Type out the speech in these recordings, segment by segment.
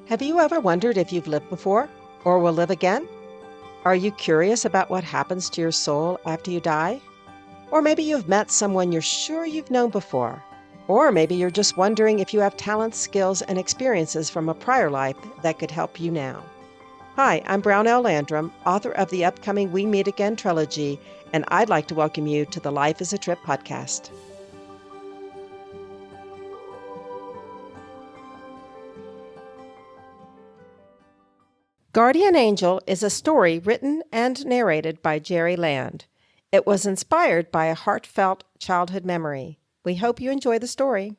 Have you ever wondered if you've lived before or will live again? Are you curious about what happens to your soul after you die? Or maybe you've met someone you're sure you've known before. Or maybe you're just wondering if you have talents, skills, and experiences from a prior life that could help you now. Hi, I'm Brownell Landrum, author of the upcoming We Meet Again trilogy, and I'd like to welcome you to the Life is a Trip podcast. Guardian Angel is a story written and narrated by Jerry Land. It was inspired by a heartfelt childhood memory. We hope you enjoy the story.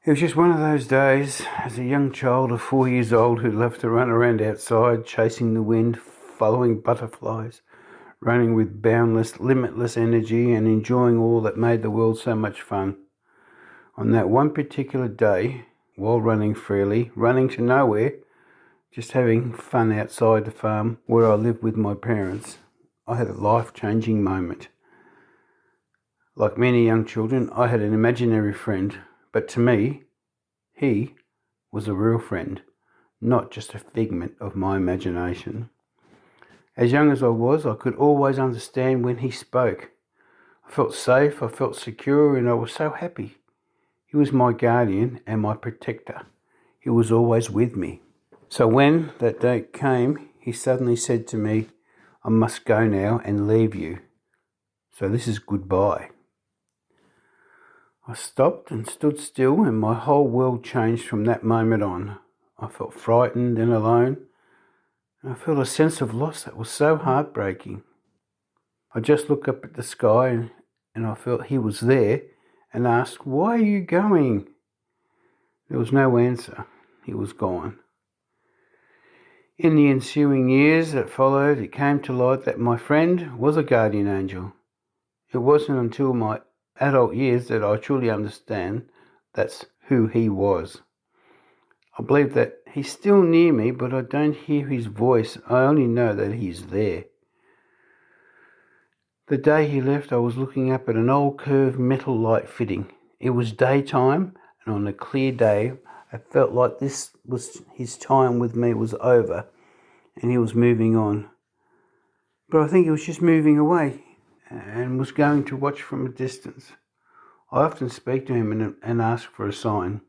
It was just one of those days as a young child of 4 years old who loved to run around outside, chasing the wind, following butterflies, running with boundless, limitless energy and enjoying all that made the world so much fun. On that one particular day, while running freely, running to nowhere, just having fun outside the farm where I lived with my parents, I had a life-changing moment. Like many young children, I had an imaginary friend, but to me, he was a real friend, not just a figment of my imagination. As young as I was, I could always understand when he spoke. I felt safe, I felt secure, and I was so happy. He was my guardian and my protector. He was always with me. So when that day came, he suddenly said to me, "I must go now and leave you. So this is goodbye." I stopped and stood still, and my whole world changed from that moment on. I felt frightened and alone, and I felt a sense of loss that was so heartbreaking. I just looked up at the sky and I felt he was there and asked, "Why are you going?" There was no answer. He was gone. In the ensuing years that followed, it came to light that my friend was a guardian angel. It wasn't until my adult years that I truly understand that's who he was. I believe that he's still near me, but I don't hear his voice. I only know that he's there. The day he left, I was looking up at an old curved metal light fitting. It was daytime, and on a clear day, I felt like this was his time with me was over, and he was moving on. But I think he was just moving away and was going to watch from a distance. I often speak to him and ask for a sign.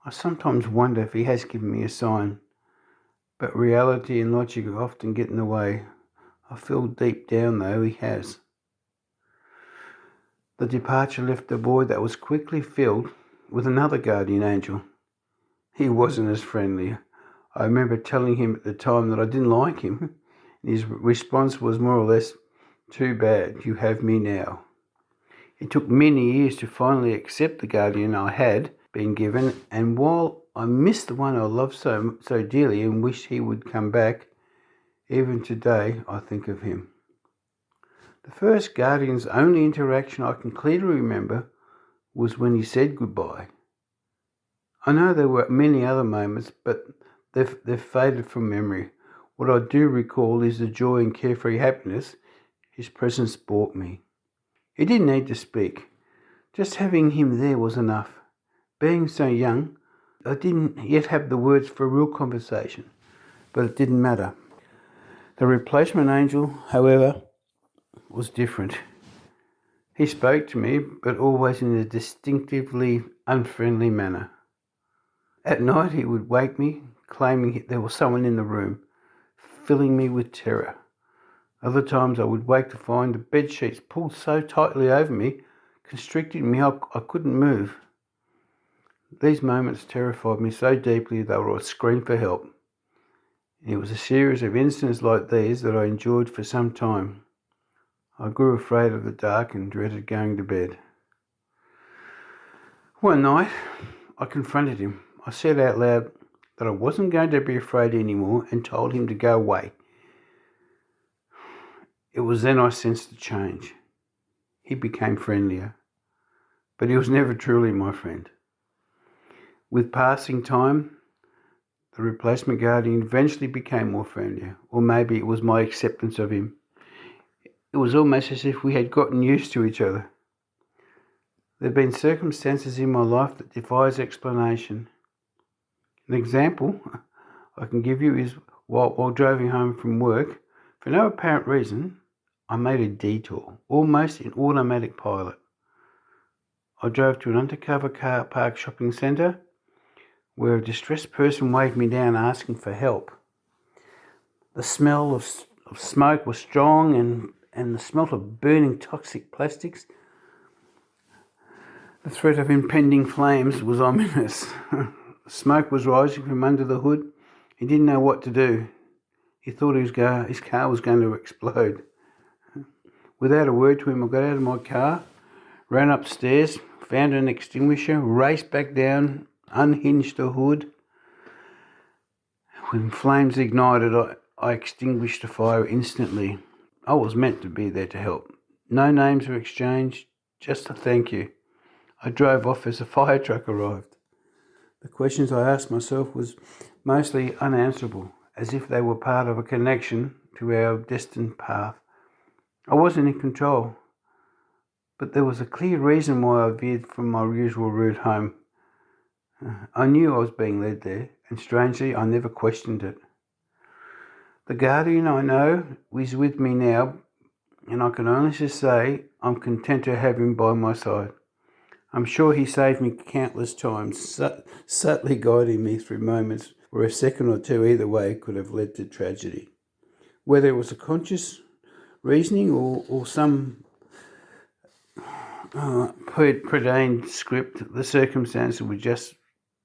I sometimes wonder if he has given me a sign, but reality and logic often get in the way. I feel deep down, though, he has. The departure left a void that was quickly filled with another guardian angel. He wasn't as friendly. I remember telling him at the time that I didn't like him. His response was more or less, "Too bad, you have me now." It took many years to finally accept the guardian I had been given, and while I missed the one I loved so dearly and wished he would come back, even today I think of him. The first guardian's only interaction I can clearly remember was when he said goodbye. I know there were many other moments, but they've faded from memory. What I do recall is the joy and carefree happiness his presence brought me. He didn't need to speak. Just having him there was enough. Being so young, I didn't yet have the words for a real conversation, but it didn't matter. The replacement angel, however, was different. He spoke to me, but always in a distinctively unfriendly manner. At night he would wake me, claiming there was someone in the room, filling me with terror. Other times I would wake to find the bed sheets pulled so tightly over me, constricting me I couldn't move. These moments terrified me so deeply that I would scream for help. It was a series of incidents like these that I endured for some time. I grew afraid of the dark and dreaded going to bed. One night, I confronted him. I said out loud that I wasn't going to be afraid anymore and told him to go away. It was then I sensed a change. He became friendlier, but he was never truly my friend. With passing time, the replacement guardian eventually became more friendlier, or maybe it was my acceptance of him. It was almost as if we had gotten used to each other. There have been circumstances in my life that defies explanation. An example, I can give you is while driving home from work, for no apparent reason, I made a detour, almost in automatic pilot. I drove to an undercover car park shopping centre where a distressed person waved me down asking for help. The smell of smoke was strong and the smell of burning toxic plastics. The threat of impending flames was ominous. Smoke was rising from under the hood. He didn't know what to do. He thought his car was going to explode. Without a word to him, I got out of my car, ran upstairs, found an extinguisher, raced back down, unhinged the hood. When flames ignited, I extinguished the fire instantly. I was meant to be there to help. No names were exchanged, just a thank you. I drove off as a fire truck arrived. The questions I asked myself was mostly unanswerable, as if they were part of a connection to our destined path. I wasn't in control, but there was a clear reason why I veered from my usual route home. I knew I was being led there, and strangely, I never questioned it. The guardian I know is with me now, and I can honestly say I'm content to have him by my side. I'm sure he saved me countless times, subtly guiding me through moments where a second or two either way could have led to tragedy. Whether it was a conscious reasoning or some preordained script, the circumstances were just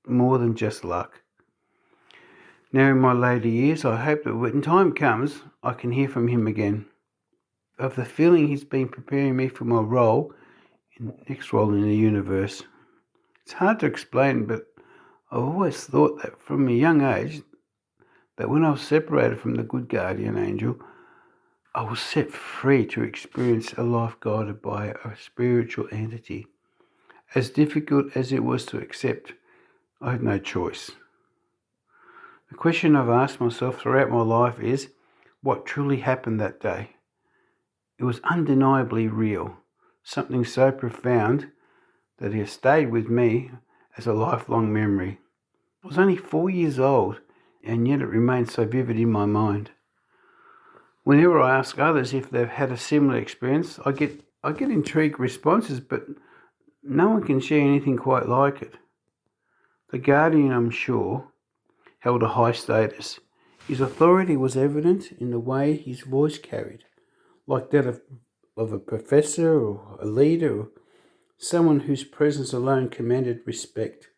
more than just luck. Now in my later years, I hope that when time comes, I can hear from him again. Of the feeling he's been preparing me for my next role in the universe. It's hard to explain, but I've always thought that from a young age, that when I was separated from the good guardian angel, I was set free to experience a life guided by a spiritual entity. As difficult as it was to accept, I had no choice. The question I've asked myself throughout my life is, what truly happened that day? It was undeniably real, something so profound that it has stayed with me as a lifelong memory. I was only 4 years old, and yet it remains so vivid in my mind. Whenever I ask others if they've had a similar experience, I get intrigued responses, but no one can share anything quite like it. The guardian, I'm sure, held a high status. His authority was evident in the way his voice carried, like that of a professor or a leader or someone whose presence alone commanded respect.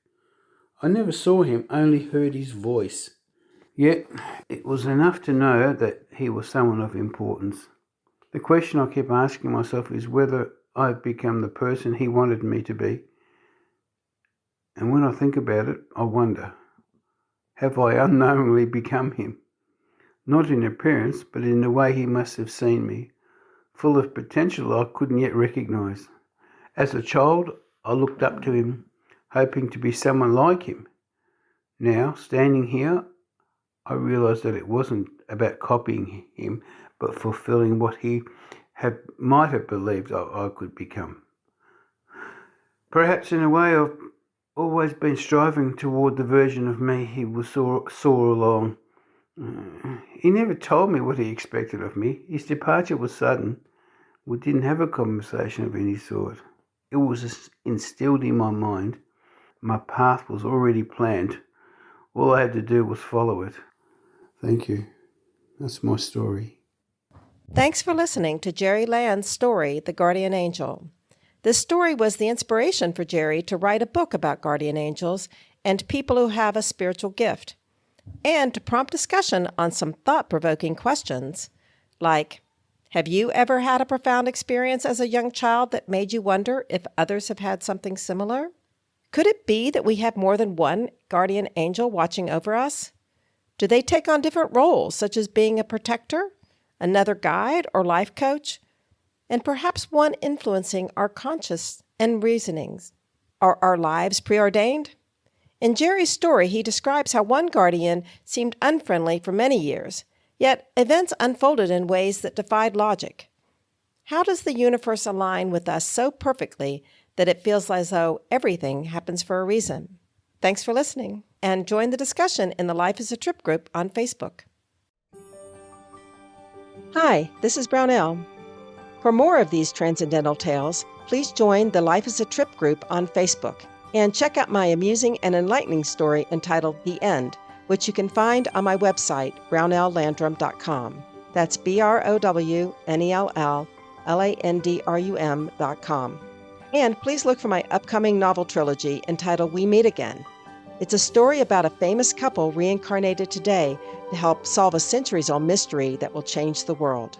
I never saw him, only heard his voice. Yet it was enough to know that he was someone of importance. The question I kept asking myself is whether I've become the person he wanted me to be. And when I think about it, I wonder, have I unknowingly become him? Not in appearance, but in the way he must have seen me, full of potential I couldn't yet recognise. As a child, I looked up to him, hoping to be someone like him. Now, standing here, I realise that it wasn't about copying him, but fulfilling what he might have believed I could become. Perhaps in a way I've always been striving toward the version of me he saw along. He never told me what he expected of me. His departure was sudden. We didn't have a conversation of any sort. It was instilled in my mind. My path was already planned. All I had to do was follow it. Thank you. That's my story. Thanks for listening to Jerry Land's story, The Guardian Angel. This story was the inspiration for Jerry to write a book about guardian angels and people who have a spiritual gift, and to prompt discussion on some thought-provoking questions, like, have you ever had a profound experience as a young child that made you wonder if others have had something similar? Could it be that we have more than one guardian angel watching over us? Do they take on different roles, such as being a protector, another guide or life coach, and perhaps one influencing our conscious and reasonings? Are our lives preordained? In Jerry's story, he describes how one guardian seemed unfriendly for many years, yet events unfolded in ways that defied logic. How does the universe align with us so perfectly that it feels as though everything happens for a reason? Thanks for listening, and join the discussion in the Life is a Trip group on Facebook. Hi, this is Brownell. For more of these transcendental tales, please join the Life is a Trip group on Facebook and check out my amusing and enlightening story entitled The End, which you can find on my website, brownelllandrum.com. That's BROWNELLLANDRUM.com. And please look for my upcoming novel trilogy entitled We Meet Again. It's a story about a famous couple reincarnated today to help solve a centuries-old mystery that will change the world.